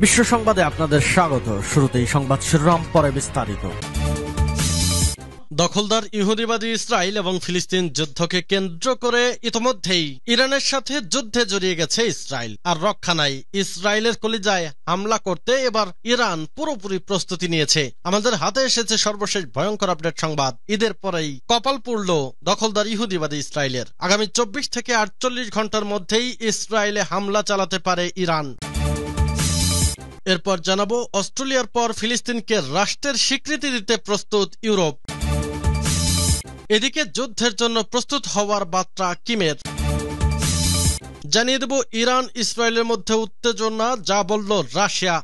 বিশ্ব সংবাদে আপনাদের স্বাগত। শুরুতেই সংবাদ শিরোনাম, পরে বিস্তারিত। দখলদার ইহুদিবাদী ইসরায়েল এবং ফিলিস্তিন যুদ্ধকে কেন্দ্র করে ইতোমধ্যেই ইরানের সাথে যুদ্ধে জড়িয়ে গেছে ইসরায়েল। আর রক্ষা নাই, ইসরায়েলের কলিজায় হামলা করতে এবার ইরান পুরোপুরি প্রস্তুতি নিয়েছে। আমাদের হাতে এসেছে সর্বশেষ ভয়ঙ্কর আপডেট সংবাদ। ঈদের পরেই কপাল পুড়ল দখলদার ইহুদিবাদী ইসরায়েলের। আগামী 24 থেকে 48 ঘন্টার মধ্যেই ইসরায়েলে হামলা চালাতে পারে ইরান। এরপর জানাবো, অস্ট্রেলিয়ার পর ফিলিস্তিনকে রাষ্ট্রের স্বীকৃতি দিতে প্রস্তুত ইউরোপ। এদিকে যুদ্ধের জন্য প্রস্তুত হওয়ার বার্তা কিমের। জানিয়ে দেব ইরান ইসরায়েলের মধ্যে উত্তেজনা, যা বলল রাশিয়া।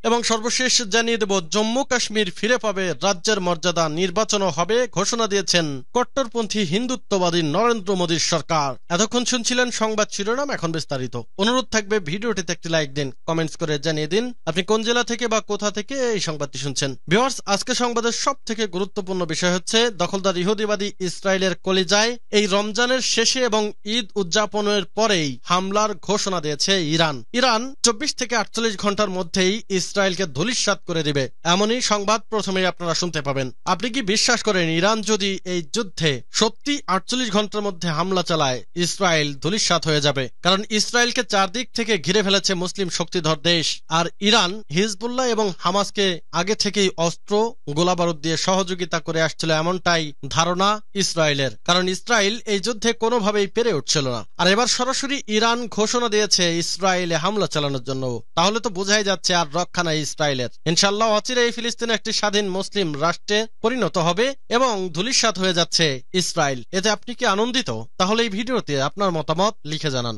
এবং সর্বশেষ জানিয়ে দেব, জম্মু কাশ্মীর ফিরে পাবে রাজ্যের মর্যাদা, নির্বাচনও হবে, ঘোষণা দিয়েছেন কট্টরপন্থী হিন্দুত্ববাদী নরেন্দ্র মোদীর সরকার। এতক্ষণ শুনছিলেন সংবাদ শিরোনাম, এখন বিস্তারিত। অনুরোধ থাকবে ভিডিওটিতে একটি লাইক দিন, কমেন্টস করে জানিয়ে দিন আপনি কোন জেলা থেকে বা কোথা থেকে এই সংবাদটি শুনছেন। ভিউয়ার্স, আজকে সংবাদের সব থেকে গুরুত্বপূর্ণ বিষয় হচ্ছে দখলদার ইহুদিবাদী ইসরায়েলের কলিজায় এই রমজানের শেষে এবং ঈদ উদযাপনের পরেই হামলার ঘোষণা দিয়েছে ইরান। ইরান 24 থেকে 48 ঘন্টার মধ্যেই ইসরায়েলকে ধূলিসাৎ করে দিবে, এমনই সংবাদ প্রথমেই আপনারা শুনতে পাবেন। আপনি কি বিশ্বাস করেন ইরান যদি এই যুদ্ধে সত্যি 48 ঘন্টার মধ্যে হামলা চালায়, ইসরায়েল ধূলিসাৎ হয়ে যাবে? কারণ ইসরায়েলকে চারদিক থেকে ঘিরে ফেলেছে মুসলিম শক্তিধর দেশ। আর ইরান হিজবুল্লাহ এবং হামাসকে আগে থেকেই অস্ত্র গোলাবারুদ দিয়ে সহযোগিতা করে আসছিল, এমনটাই ধারণা ইসরায়েলের। কারণ ইসরায়েল এই যুদ্ধে কোনোভাবেই পেরে উঠছিল না। আর এবার সরাসরি ইরান ঘোষণা দিয়েছে ইসরায়েলে হামলা চালানোর জন্য। তাহলে তো বোঝাই যাচ্ছে আর রক্ষা নাই ইসরায়েলের। ইনশাআল্লাহ অচিরেই ফিলিস্তিন একটি স্বাধীন মুসলিম রাষ্ট্রে পরিণত হবে এবং ধূলিসাৎ হয়ে যাচ্ছে ইসরায়েল। এতে আপনি কি আনন্দিত? তাহলে এই ভিডিওতে আপনার মতামত লিখে জানান।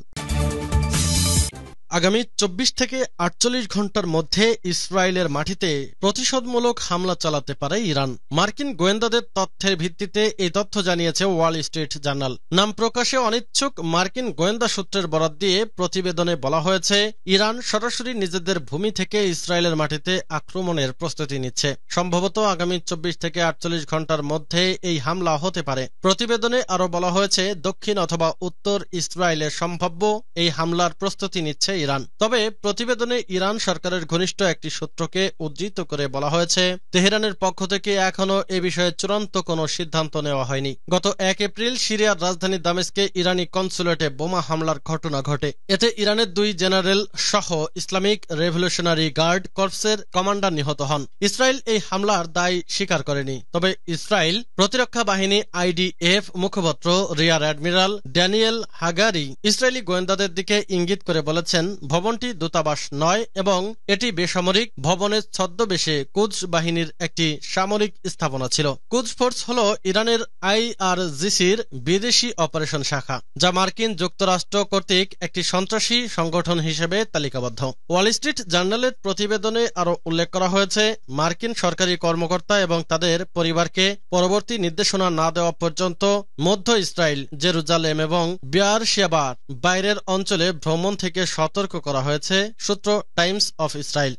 আগামী 24 থেকে 48 ঘন্টার মধ্যে ইসরায়েলের মাটিতে প্রতিশোধমূলক হামলা চালাতে পারে ইরান। মার্কিন গোয়েন্দাদের তথ্যের ভিত্তিতে এই তথ্য জানিয়েছে ওয়াল স্ট্রিট জার্নাল। নাম প্রকাশে অনিচ্ছুক মার্কিন গোয়েন্দা সূত্রের বরাত দিয়ে প্রতিবেদনে বলা হয়েছে, ইরান সরাসরি নিজেদের ভূমি থেকে ইসরায়েলের মাটিতে আক্রমণের প্রস্তুতি নিচ্ছে। সম্ভবত আগামী 24 থেকে 48 ঘন্টার মধ্যে এই হামলা হতে পারে। প্রতিবেদনে আরো বলা হয়েছে, দক্ষিণ অথবা উত্তর ইসরায়েলে সম্ভাব্য এই হামলার প্রস্তুতি নিচ্ছে ইরান। তবে প্রতিবেদনে ইরান সরকারের ঘনিষ্ঠ একটি সূত্রকে উদ্ধৃত করে বলা হয়েছে, তেহরানের পক্ষ থেকে এখনো এ বিষয়ে চূড়ান্ত কোনো সিদ্ধান্ত নেওয়া হয়নি। গত 1 এপ্রিল সিরিয়ার রাজধানী দামেস্কে ইরানি কনসুলেটে বোমা হামলার ঘটনা ঘটে। এতে ইরানের 2 জেনারেল সহ ইসলামিক রেভলিউশনারি গার্ড কর্পসের কমান্ডার নিহত হন। ইসরায়েল এই হামলার দায় স্বীকার করেনি। তবে ইসরায়েল প্রতিরক্ষা বাহিনী IDF মুখপাত্র রিয়ার অ্যাডমিরাল ড্যানিয়েল হাগারি ইসরায়েলি গোয়েন্দাদের দিকে ইঙ্গিত করে বলেছেন, ভবনটি দূতাবাস নয় এবং এটি বেসামরিক ভবনের ছদ্মবেশে কুদস বাহিনীর একটি সামরিক স্থাপনা ছিল। কুদস ফোর্স হল ইরানের IRGCর বিদেশি অপারেশন শাখা, যা মার্কিন যুক্তরাষ্ট্র কর্তৃক একটি সন্ত্রাসী সংগঠন হিসেবে তালিকাবদ্ধ। ওয়াল স্ট্রিট জার্নালের প্রতিবেদনে আরো উল্লেখ করা হয়েছে, মার্কিন সরকারি কর্মকর্তা এবং তাদের পরিবারকে পরবর্তী নির্দেশনা না দেওয়া পর্যন্ত মধ্য ইসরায়েল, জেরুজালেম এবং বেয়ারশেবার বাইরের অঞ্চলে ভ্রমণ থেকে সতর্ক করা হয়েছে, সূত্র টাইমস অফ ইসরায়েল।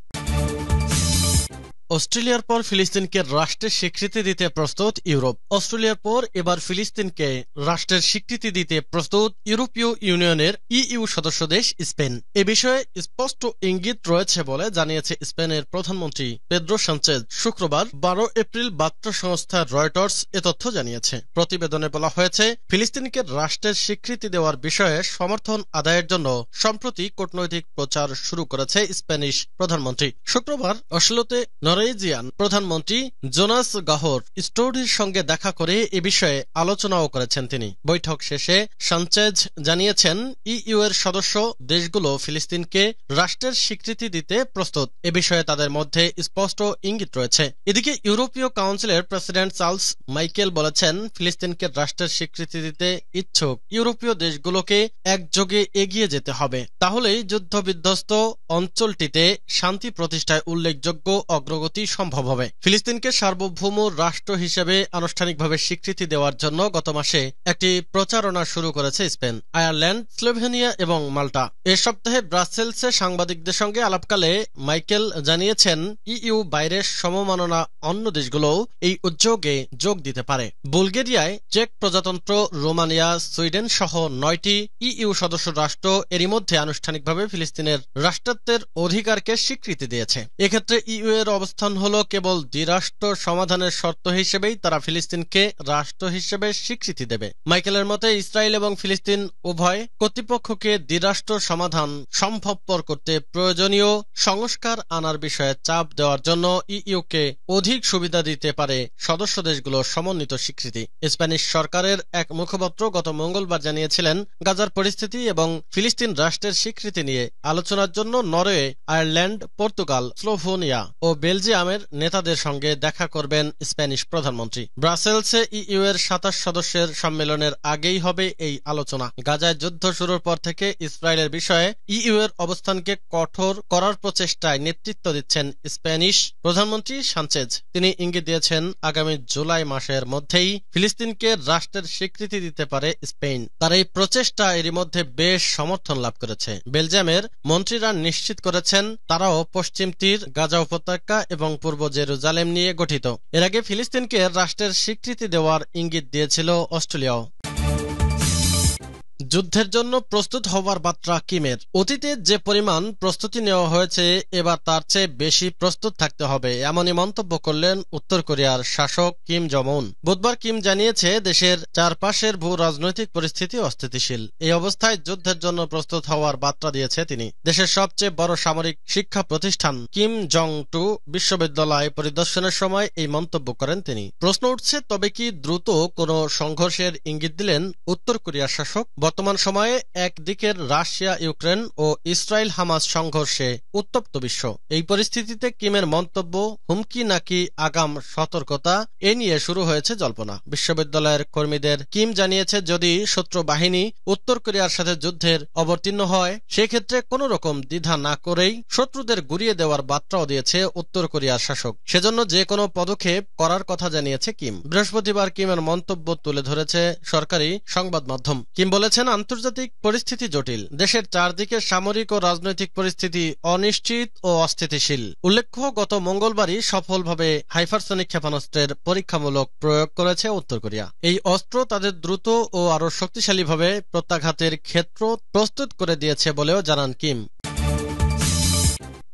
অস্ট্রেলিয়ার পর ফিলিস্তিনকে রাষ্ট্রের স্বীকৃতি দিতে প্রস্তুত ইউরোপ। অস্ট্রেলিয়ার পর এবার ফিলিস্তিনকে রাষ্ট্রের স্বীকৃতি দিতে প্রস্তুত ইউরোপীয় ইউনিয়নের EU সদস্য দেশ স্পেন। এ বিষয়ে স্পষ্ট ইঙ্গিত রয়েছে বলে জানিয়েছে স্পেনের প্রধানমন্ত্রী পেদ্রো সানচেজ। শুক্রবার 12 এপ্রিল বার্তা সংস্থা রয়টার্স এ তথ্য জানিয়েছে। প্রতিবেদনে বলা হয়েছে, ফিলিস্তিনকে রাষ্ট্রের স্বীকৃতি দেওয়ার বিষয়ে সমর্থন আদায়ের জন্য সম্প্রতি কূটনৈতিক প্রচার শুরু করেছে স্প্যানিশ প্রধানমন্ত্রী। শুক্রবার অসলোতে নরওয়েজিয়ান প্রধানমন্ত্রী জোনাস গাহর স্টোরির সঙ্গে দেখা করে এ বিষয়ে আলোচনাও করেছেন তিনি। বৈঠক শেষে সানচেজ জানিয়েছেন, EU এর সদস্য দেশগুলো ফিলিস্তিনকে রাষ্ট্রের স্বীকৃতি দিতে প্রস্তুত। এ বিষয়ে তাদের মধ্যে স্পষ্ট ইঙ্গিত রয়েছে। এদিকে ইউরোপীয় কাউন্সিলের প্রেসিডেন্ট চার্লস মাইকেল বলেছেন, ফিলিস্তিনকে রাষ্ট্রের স্বীকৃতি দিতে ইচ্ছুক ইউরোপীয় দেশগুলোকে একযোগে এগিয়ে যেতে হবে। তাহলেই যুদ্ধবিধ্বস্ত অঞ্চলটিতে শান্তি প্রতিষ্ঠায় উল্লেখযোগ্য অগ্রগতি অগ্রগতি সম্ভব হবে। ফিলিস্তিনকে সার্বভৌম রাষ্ট্র হিসেবে আনুষ্ঠানিকভাবে স্বীকৃতি দেওয়ার জন্য গত মাসে একটি প্রচারণা শুরু করেছে স্পেন, আয়ারল্যান্ড, স্লোভেনিয়া এবং মাল্টা। এ সপ্তাহে ব্রাসেলসে সাংবাদিকদের সঙ্গে আলাপকালে মাইকেল জানিয়েছেন, ইইউ বাইরের সমমাননা অন্য দেশগুলোও এই উদ্যোগে যোগ দিতে পারে। বুলগেরিয়ায় চেক প্রজাতন্ত্র, রোমানিয়া, সুইডেন সহ 9টি ইইউ সদস্য রাষ্ট্র এরই মধ্যে আনুষ্ঠানিকভাবে ফিলিস্তিনের রাষ্ট্রত্বের অধিকারকে স্বীকৃতি দিয়েছে। এক্ষেত্রে ইইউ এর অবস্থান হল কেবল দ্বিরাষ্ট্র সমাধানের শর্ত হিসেবেই তারা ফিলিস্তিনকে রাষ্ট্র হিসেবে স্বীকৃতি দেবে। মাইকেলের মতে ইসরায়েল এবং ফিলিস্তিন উভয় কর্তৃপক্ষকে দ্বিরাষ্ট্র সমাধান সম্ভবপর করতে প্রয়োজনীয় সংস্কার আনার বিষয়ে চাপ দেওয়ার জন্য ইইউকে অধিক সুবিধা দিতে পারে সদস্য দেশগুলোর সমন্বিত স্বীকৃতি। স্প্যানিশ সরকারের এক মুখপাত্র গত মঙ্গলবার জানিয়েছিলেন, গাজার পরিস্থিতি এবং ফিলিস্তিন রাষ্ট্রের স্বীকৃতি নিয়ে আলোচনার জন্য নরওয়ে, আয়ারল্যান্ড, পর্তুগাল, স্লোভেনিয়া ও বেলজিয়ামের নেতাদের সঙ্গে দেখা করবেন স্প্যানিশ প্রধানমন্ত্রী। ব্রাসেলসে ইইউ এর 27 সদস্যের সম্মেলনের আগেই হবে এই আলোচনা। গাজায় যুদ্ধ শুরুর পর থেকে ইসরায়েলের বিষয়ে ইইউ এর অবস্থানকে কঠোর করার প্রচেষ্টায় নেতৃত্ব দিচ্ছেন স্প্যানিশ প্রধানমন্ত্রী সানচেজ। তিনি ইঙ্গিত দিয়েছেন, আগামী জুলাই মাসের মধ্যেই ফিলিস্তিনকে রাষ্ট্রের স্বীকৃতি দিতে পারে স্পেন। তার এই প্রচেষ্টা এরই মধ্যে বেশ সমর্থন লাভ করেছে। বেলজিয়ামের মন্ত্রীরা নিশ্চিত করেছেন তারাও পশ্চিম তীর, গাজা উপত্যকা এবং পূর্ব জেরুজালেম নিয়ে গঠিত। এর আগে ফিলিস্তিনকে রাষ্ট্রের স্বীকৃতি দেওয়ার ইঙ্গিত দিয়েছিল অস্ট্রেলিয়াও। যুদ্ধের জন্য প্রস্তুত হওয়ার বার্তা কিমের। অতীতে যে পরিমাণ প্রস্তুতি নেওয়া হয়েছে, এবার তার চেয়ে বেশি প্রস্তুত থাকতে হবে, এমনই মন্তব্য করলেন উত্তর কোরিয়ার শাসক কিম জং উন। বুধবার কিম জানিয়েছে, দেশের চারপাশের ভূ রাজনৈতিক পরিস্থিতি অস্থিতিশীল। এই অবস্থায় যুদ্ধের জন্য প্রস্তুত হওয়ার বার্তা দিয়েছে তিনি। দেশের সবচেয়ে বড় সামরিক শিক্ষা প্রতিষ্ঠান কিম জং টু বিশ্ববিদ্যালয় পরিদর্শনের সময় এই মন্তব্য করেন তিনি। প্রশ্ন উঠছে, তবে কি দ্রুত কোনো সংঘর্ষের ইঙ্গিত দিলেন উত্তর কোরিয়ার শাসক? বর্তমান সময়ে একদিকের রাশিয়া ইউক্রেন ও ইসরায়েল হামাস সংঘর্ষে উত্তপ্ত বিশ্ব। এই পরিস্থিতিতে কিমের মন্তব্য হুমকি নাকি আগাম সতর্কতা, এ নিয়ে শুরু হয়েছে জল্পনা। বিশ্ববিদ্যালয়ের কর্মীদের কিম জানিয়েছে, যদি শত্রু বাহিনী উত্তর কোরিয়ার সাথে যুদ্ধের অবতীর্ণ হয়, সেক্ষেত্রে কোনো রকম দ্বিধা না করেই শত্রুদের গুড়িয়ে দেওয়ার বার্তাও দিয়েছে উত্তর কোরিয়ার শাসক। সেজন্য যে কোনো পদক্ষেপ করার কথা জানিয়েছে কিম। বৃহস্পতিবার কিমের মন্তব্য তুলে ধরেছে সরকারি সংবাদ মাধ্যম। কিম বলেছেন, আন্তর্জাতিক পরিস্থিতি জটিল, দেশের চারদিকে সামরিক ও রাজনৈতিক পরিস্থিতি অনিশ্চিত ও অস্থিতিশীল। উল্লেখ্য, গত মঙ্গলবারই সফলভাবে হাইপারসনিক ক্ষেপণাস্ত্রের পরীক্ষামূলক প্রয়োগ করেছে উত্তর কোরিয়া। এই অস্ত্র তাদের দ্রুত ও আরও শক্তিশালীভাবে প্রত্যাঘাতের ক্ষেত্র প্রস্তুত করে দিয়েছে বলেও জানান কিম।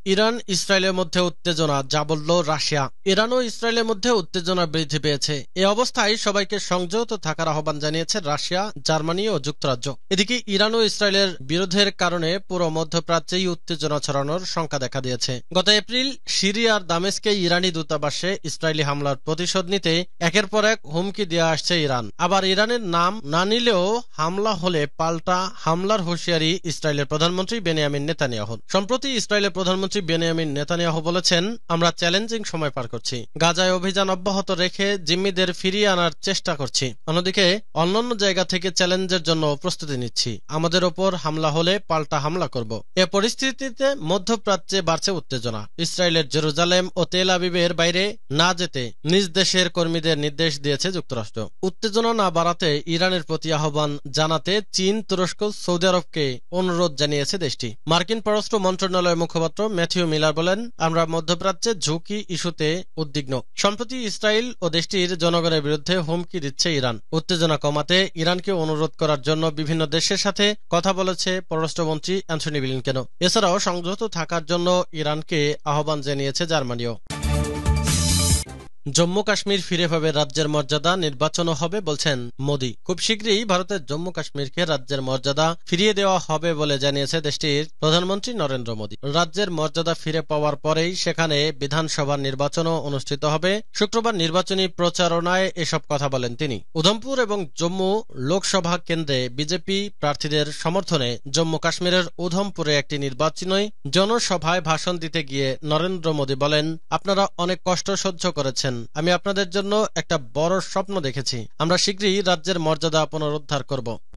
ইরান ইসরায়েলের মধ্যে উত্তেজনা, যা বলল রাশিয়া। ইরান ও ইসরায়েলের মধ্যে উত্তেজনা বৃদ্ধি পেয়েছে। এ অবস্থায় সবাইকে সংযত থাকার আহ্বান জানিয়েছে রাশিয়া, জার্মানি ও যুক্তরাজ্য। এদিকে ইরান ও ইসরায়েলের বিরোধের কারণে পুরো মধ্যপ্রাচ্যেই উত্তেজনা ছড়ানোর শঙ্কা দেখা দিয়েছে। গত এপ্রিল সিরিয়ার দামেস্কে ইরানি দূতাবাসে ইসরায়েলি হামলার প্রতিশোধ নিতে একের পর এক হুমকি দিয়ে আসছে ইরান। আবার ইরানের নাম না নিলেও হামলা হলে পাল্টা হামলার হুঁশিয়ারি ইসরায়েলের প্রধানমন্ত্রী বেনিয়ামিন নেতানিয়াহু। সম্প্রতি ইসরায়েলের প্রধানমন্ত্রী বেনিয়ামিন নেতানিয়াহু বলেছেন, আমরা চ্যালেঞ্জিং সময় পার করছি। গাজায় অভিযান অব্যাহত রেখে জিম্মিদের ফিরিয়ে আনার চেষ্টা করছি। অন্যদিকে অন্যান্য জায়গা থেকে চ্যালেঞ্জের জন্য প্রস্তুতি নিচ্ছি। আমাদের ওপর হামলা হলে পাল্টা হামলা করব। এ পরিস্থিতিতে মধ্যপ্রাচ্যে বাড়ছে উত্তেজনা। ইসরায়েলের জেরুজালেম ও তেল আবিবের বাইরে না যেতে নিজ দেশের কর্মীদের নির্দেশ দিয়েছে যুক্তরাষ্ট্র। উত্তেজনা না বাড়াতে ইরানের প্রতি আহ্বান জানাতে চীন, তুরস্ক, সৌদি আরবকে অনুরোধ জানিয়েছে দেশটি। মার্কিন পররাষ্ট্র মন্ত্রণালয়ের মুখপাত্র ম্যাথিউ মিলার বলেন, আমরা মধ্যপ্রাচ্যে ঝুঁকি ইস্যুতে উদ্বিগ্ন। সম্প্রতি ইসরায়েল ও দেশটির জনগণের বিরুদ্ধে হুমকি দিচ্ছে ইরান। উত্তেজনা কমাতে ইরানকে অনুরোধ করার জন্য বিভিন্ন দেশের সাথে কথা বলেছে পররাষ্ট্রমন্ত্রী অ্যান্টনি ব্লিনকেন। এছাড়াও সংযত থাকার জন্য ইরানকে আহ্বান জানিয়েছে জার্মানিও। জম্মু কাশ্মীর ফিরে পাবে রাজ্যের মর্যাদা, নির্বাচনও হবে বলছেন মোদী। খুব শীঘ্রই ভারতের জম্মু কাশ্মীরকে রাজ্যের মর্যাদা ফিরিয়ে দেওয়া হবে বলে জানিয়েছে দেশটির প্রধানমন্ত্রী নরেন্দ্র মোদী। রাজ্যের মর্যাদা ফিরে পাওয়ার পরেই সেখানে বিধানসভার নির্বাচনও অনুষ্ঠিত হবে। শুক্রবার নির্বাচনী প্রচারণায় এসব কথা বলেন তিনি। উধমপুর এবং জম্মু লোকসভা কেন্দ্রে বিজেপি প্রার্থীদের সমর্থনে জম্মু কাশ্মীরের উধমপুরে একটি নির্বাচনী জনসভায় ভাষণ দিতে গিয়ে নরেন্দ্র মোদী বলেন, আপনারা অনেক কষ্ট সহ্য করেছেন, আমি আপনাদের জন্য একটা বড় স্বপ্ন দেখেছি। আমরা শীঘ্রই রাজ্যের মর্যাদা পুনরুদ্ধার করব।